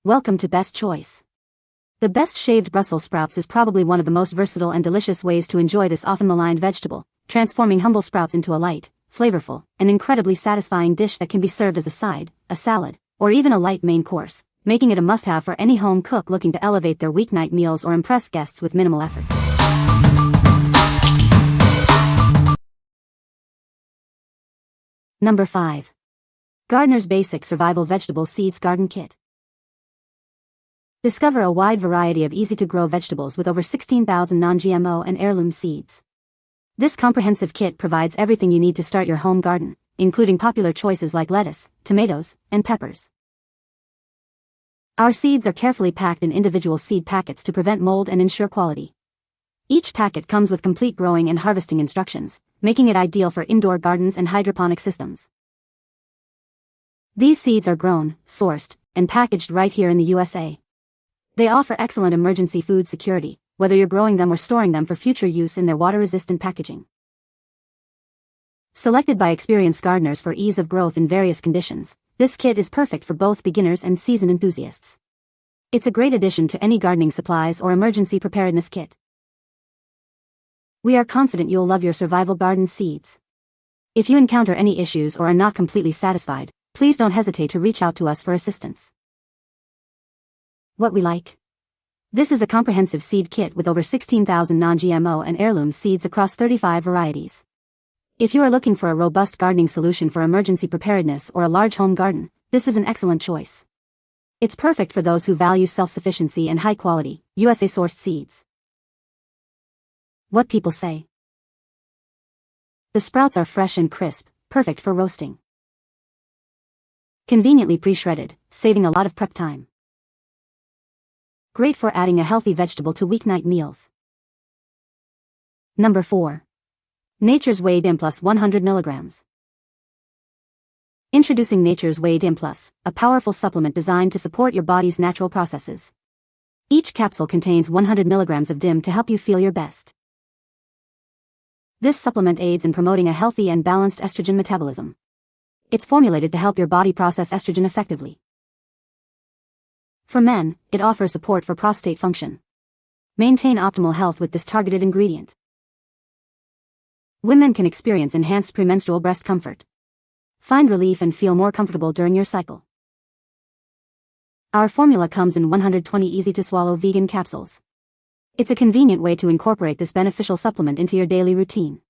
Welcome to Best Choice. The best shaved Brussels sprouts is probably one of the most versatile and delicious ways to enjoy this often maligned vegetable, transforming humble sprouts into a light, flavorful, and incredibly satisfying dish that can be served as a side, a salad, or even a light main course, making it a must-have for any home cook looking to elevate their weeknight meals or impress guests with minimal effort. Number 5. Gardener's Basic Survival Vegetable Seeds Garden Kit. Discover a wide variety of easy-to-grow vegetables with over 16,000 non-GMO and heirloom seeds. This comprehensive kit provides everything you need to start your home garden, including popular choices like lettuce, tomatoes, and peppers. Our seeds are carefully packed in individual seed packets to prevent mold and ensure quality. Each packet comes with complete growing and harvesting instructions, making it ideal for indoor gardens and hydroponic systems. These seeds are grown, sourced, and packaged right here in the USA. They offer excellent emergency food security, whether you're growing them or storing them for future use in their water-resistant packaging. Selected by experienced gardeners for ease of growth in various conditions, this kit is perfect for both beginners and seasoned enthusiasts. It's a great addition to any gardening supplies or emergency preparedness kit. We are confident you'll love your survival garden seeds. If you encounter any issues or are not completely satisfied, please don't hesitate to reach out to us for assistance. What we like. This is a comprehensive seed kit with over 16,000 non-GMO and heirloom seeds across 35 varieties. If you are looking for a robust gardening solution for emergency preparedness or a large home garden, this is an excellent choice. It's perfect for those who value self-sufficiency and high-quality, USA-sourced seeds. What people say. The sprouts are fresh and crisp, perfect for roasting. Conveniently pre-shredded, saving a lot of prep time. Great for adding a healthy vegetable to weeknight meals. Number 4. Nature's Whey Dim Plus 100 mg. Introducing Nature's Whey Dim Plus, a powerful supplement designed to support your body's natural processes. Each capsule contains 100 mg of DIM to help you feel your best. This supplement aids in promoting a healthy and balanced estrogen metabolism. It's formulated to help your body process estrogen effectively. For men, it offers support for prostate function. Maintain optimal health with this targeted ingredient. Women can experience enhanced premenstrual breast comfort. Find relief and feel more comfortable during your cycle. Our formula comes in 120 easy-to-swallow vegan capsules. It's a convenient way to incorporate this beneficial supplement into your daily routine.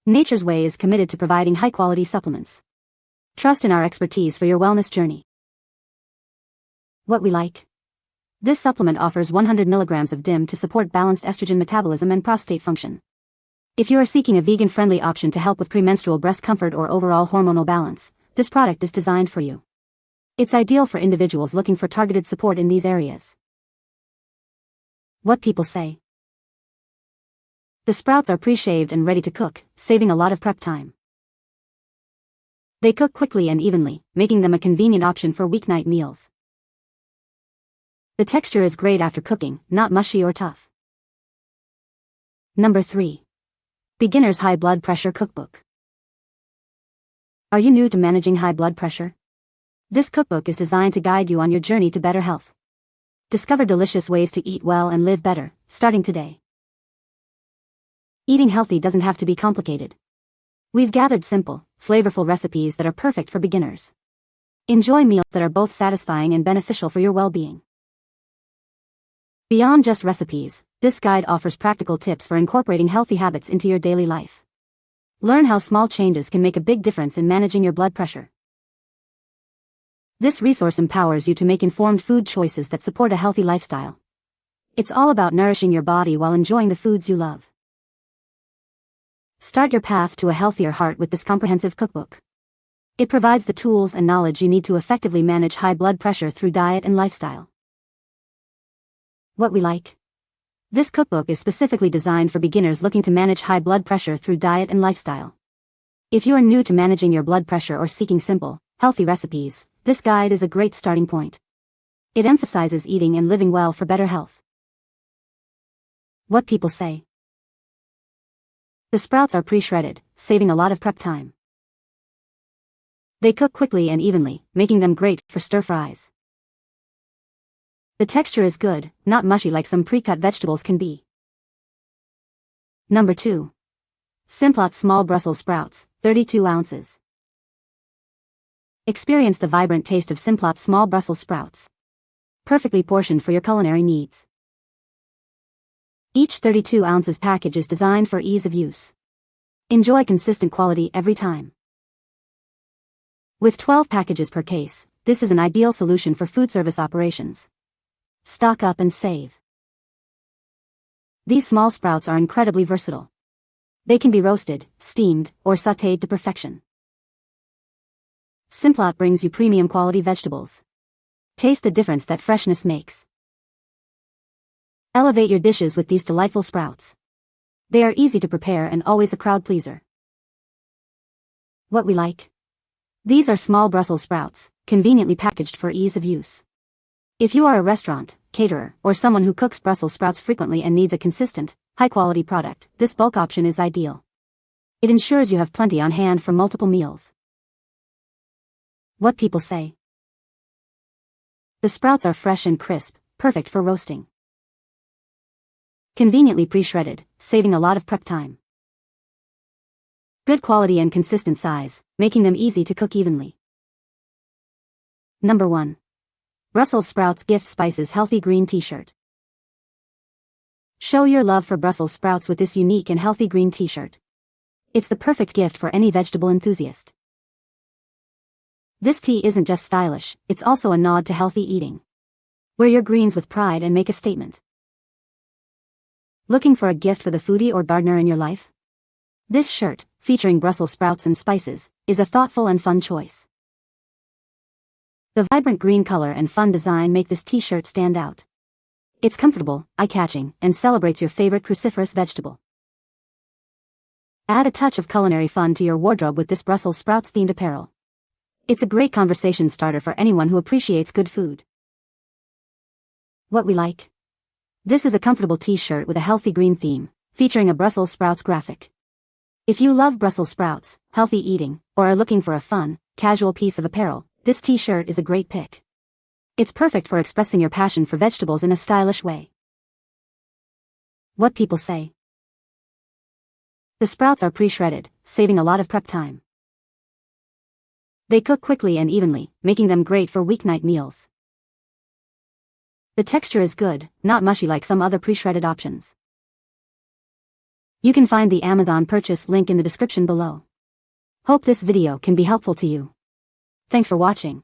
Nature's Whey is committed to providing high-quality supplements. Trust in our expertise for your wellness journey. What we like. This supplement offers 100 mg of DIM to support balanced estrogen metabolism and prostate function. If you are seeking a vegan-friendly option to help with premenstrual breast comfort or overall hormonal balance, this product is designed for you. It's ideal for individuals looking for targeted support in these areas. What people say. The sprouts are pre-shaved and ready to cook, saving a lot of prep time. They cook quickly and evenly, making them a convenient option for weeknight meals. The texture is great after cooking, not mushy or tough. Number 3. Beginner's High Blood Pressure Cookbook. Are you new to managing high blood pressure? This cookbook is designed to guide you on your journey to better health. Discover delicious ways to eat well and live better, starting today. Eating healthy doesn't have to be complicated. We've gathered simple, flavorful recipes that are perfect for beginners. Enjoy meals that are both satisfying and beneficial for your well-being. Beyond just recipes, this guide offers practical tips for incorporating healthy habits into your daily life. Learn how small changes can make a big difference in managing your blood pressure. This resource empowers you to make informed food choices that support a healthy lifestyle. It's all about nourishing your body while enjoying the foods you love. Start your path to a healthier heart with this comprehensive cookbook. It provides the tools and knowledge you need to effectively manage high blood pressure through diet and lifestyle. What we like. This cookbook is specifically designed for beginners looking to manage high blood pressure through diet and lifestyle. If you are new to managing your blood pressure or seeking simple, healthy recipes, this guide is a great starting point. It emphasizes eating and living well for better health. What people say. The sprouts are pre-shredded, saving a lot of prep time. They cook quickly and evenly, making them great for stir fries. The texture is good, not mushy like some pre-cut vegetables can be. Number 2. Simplot Small Brussels Sprouts, 32 ounces. Experience the vibrant taste of Simplot Small Brussels Sprouts. Perfectly portioned for your culinary needs. Each 32 ounces package is designed for ease of use. Enjoy consistent quality every time. With 12 packages per case, this is an ideal solution for food service operations. Stock up and save. These small sprouts are incredibly versatile. They can be roasted, steamed, or sautéed to perfection. Simplot brings you premium quality vegetables. Taste the difference that freshness makes. Elevate your dishes with these delightful sprouts. They are easy to prepare and always a crowd pleaser. What we like? These are small Brussels sprouts, conveniently packaged for ease of use. If you are a restaurant, caterer, or someone who cooks Brussels sprouts frequently and needs a consistent, high-quality product, this bulk option is ideal. It ensures you have plenty on hand for multiple meals. What people say. The sprouts are fresh and crisp, perfect for roasting. Conveniently pre-shredded, saving a lot of prep time. Good quality and consistent size, making them easy to cook evenly. Number 1. Brussels Sprouts Gift Spices Healthy Green T-shirt. Show your love for Brussels sprouts with this unique and healthy green t-shirt. It's the perfect gift for any vegetable enthusiast. This tee isn't just stylish, it's also a nod to healthy eating. Wear your greens with pride and make a statement. Looking for a gift for the foodie or gardener in your life? This shirt, featuring Brussels sprouts and spices, is a thoughtful and fun choice. The vibrant green color and fun design make this t-shirt stand out. It's comfortable, eye-catching, and celebrates your favorite cruciferous vegetable. Add a touch of culinary fun to your wardrobe with this Brussels sprouts-themed apparel. It's a great conversation starter for anyone who appreciates good food. What we like? This is a comfortable t-shirt with a healthy green theme, featuring a Brussels sprouts graphic. If you love Brussels sprouts, healthy eating, or are looking for a fun, casual piece of apparel, this t-shirt is a great pick. It's perfect for expressing your passion for vegetables in a stylish way. What people say. The sprouts are pre-shredded, saving a lot of prep time. They cook quickly and evenly, making them great for weeknight meals. The texture is good, not mushy like some other pre-shredded options. You can find the Amazon purchase link in the description below. Hope this video can be helpful to you. Thanks for watching.